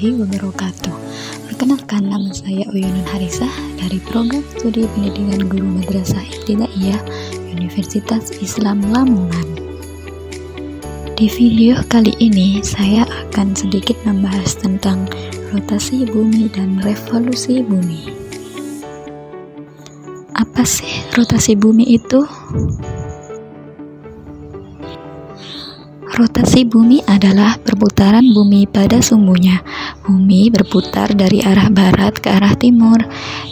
warahmatullahi wabarakatuh. Perkenalkan, nama saya Uyunun Harisah dari Program Studi Pendidikan Guru Madrasah Ibtidaiyah Universitas Islam Lamongan. Di video kali ini saya akan sedikit membahas tentang rotasi bumi dan revolusi bumi. Apa sih rotasi bumi itu? Rotasi bumi adalah perputaran bumi pada sumbunya. Bumi berputar dari arah barat ke arah timur.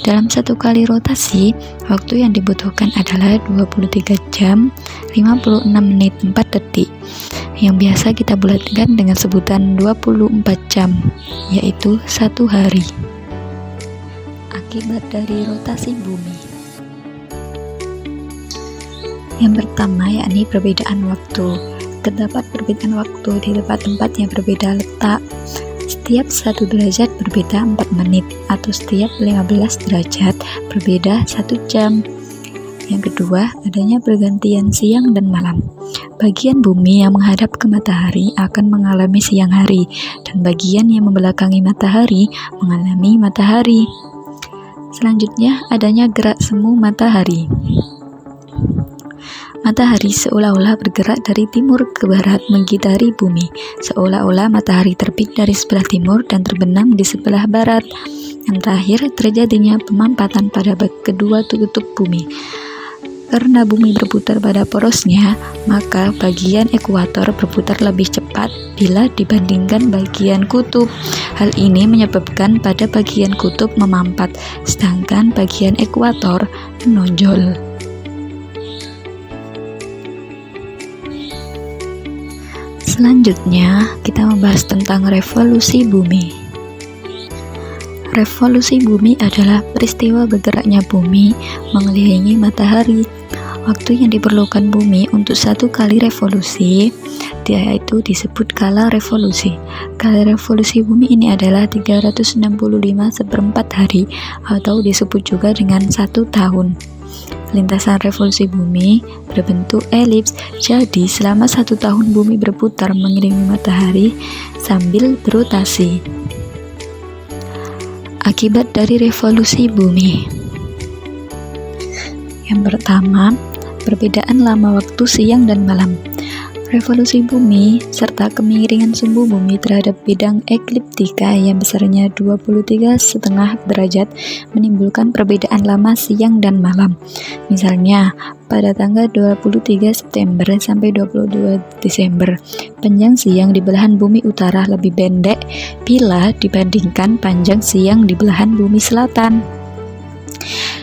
Dalam satu kali rotasi, waktu yang dibutuhkan adalah 23 jam, 56 menit 4 detik, yang biasa kita bulatkan dengan sebutan 24 jam, yaitu 1 hari. Akibat dari rotasi bumi. Yang pertama yakni perbedaan waktu. Terdapat perbedaan waktu di tempat-tempat yang berbeda letak. Setiap 1 derajat berbeda 4 menit, atau setiap 15 derajat berbeda 1 jam. Yang kedua, adanya pergantian siang dan malam. Bagian bumi yang menghadap ke matahari akan mengalami siang hari, dan bagian yang membelakangi matahari mengalami matahari. Selanjutnya, adanya gerak semu matahari. Matahari seolah-olah bergerak dari timur ke barat mengitari bumi, seolah-olah matahari terbit dari sebelah timur dan terbenam di sebelah barat. Yang terakhir, terjadinya pemampatan pada kedua kutub bumi. Karena bumi berputar pada porosnya, maka bagian ekuator berputar lebih cepat bila dibandingkan bagian kutub. Hal ini menyebabkan pada bagian kutub memampat, sedangkan bagian ekuator menonjol. Selanjutnya, kita membahas tentang revolusi bumi. Revolusi bumi adalah peristiwa bergeraknya bumi mengelilingi matahari. Waktu yang diperlukan bumi untuk 1 kali revolusi, yaitu disebut kala revolusi. Kala revolusi bumi ini adalah 365 hari, atau disebut juga dengan 1 tahun. Lintasan revolusi bumi berbentuk elips, jadi selama 1 tahun bumi berputar mengelilingi matahari sambil berotasi. Akibat dari revolusi bumi. Yang pertama, perbedaan lama waktu siang dan malam. Revolusi bumi serta kemiringan sumbu bumi terhadap bidang ekliptika yang besarnya 23,5 derajat menimbulkan perbedaan lama siang dan malam. Misalnya, pada tanggal 23 September sampai 22 Desember, panjang siang di belahan bumi utara lebih pendek bila dibandingkan panjang siang di belahan bumi selatan.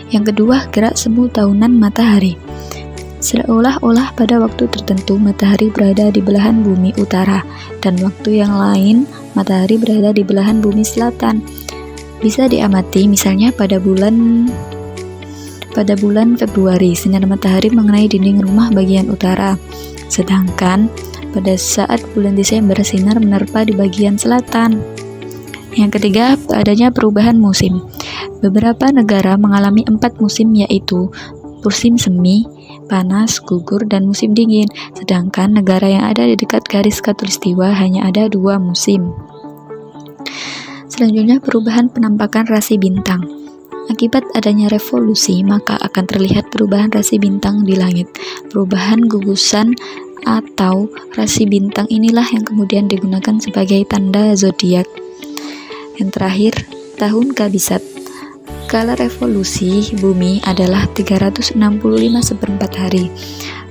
Yang kedua, gerak semu tahunan matahari. Seolah-olah pada waktu tertentu matahari berada di belahan bumi utara, dan waktu yang lain matahari berada di belahan bumi selatan. Bisa diamati misalnya pada bulan Februari, sinar matahari mengenai dinding rumah bagian utara, sedangkan pada saat bulan Desember sinar menerpa di bagian selatan. Yang ketiga, adanya perubahan musim. Beberapa negara mengalami 4 musim, yaitu musim semi, panas, gugur, dan musim dingin, sedangkan negara yang ada di dekat garis khatulistiwa hanya ada 2 musim. Selanjutnya, perubahan penampakan rasi bintang. Akibat adanya revolusi, maka akan terlihat perubahan rasi bintang di langit. Perubahan gugusan atau rasi bintang inilah yang kemudian digunakan sebagai tanda zodiak. Yang terakhir, tahun kabisat. Kala revolusi bumi adalah 365 hari.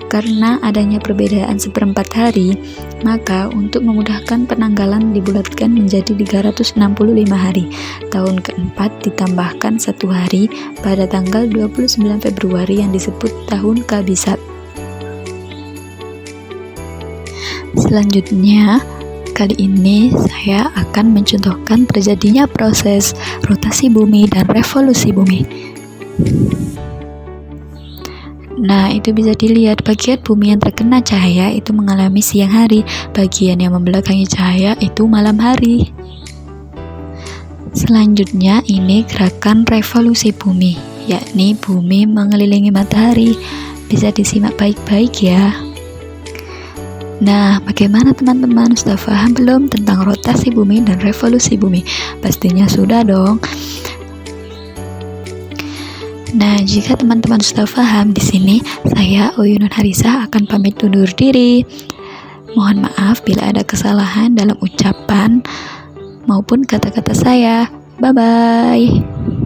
Karena adanya perbedaan 1/4 hari, maka untuk memudahkan penanggalan dibulatkan menjadi 365 hari. Tahun keempat ditambahkan 1 hari pada tanggal 29 Februari yang disebut tahun kabisat. Selanjutnya, kali ini saya akan mencontohkan terjadinya proses rotasi bumi dan revolusi bumi. Nah, itu bisa dilihat bagian bumi yang terkena cahaya itu mengalami siang hari, bagian yang membelakangi cahaya itu malam hari. Selanjutnya, ini gerakan revolusi bumi, yakni bumi mengelilingi matahari. Bisa disimak baik-baik ya. Nah, bagaimana teman-teman? Sudah paham belum tentang rotasi bumi dan revolusi bumi? Pastinya sudah dong. Nah, jika teman-teman sudah paham, di sini saya Uyunun Harisa akan pamit undur diri. Mohon maaf bila ada kesalahan dalam ucapan maupun kata-kata saya. Bye-bye.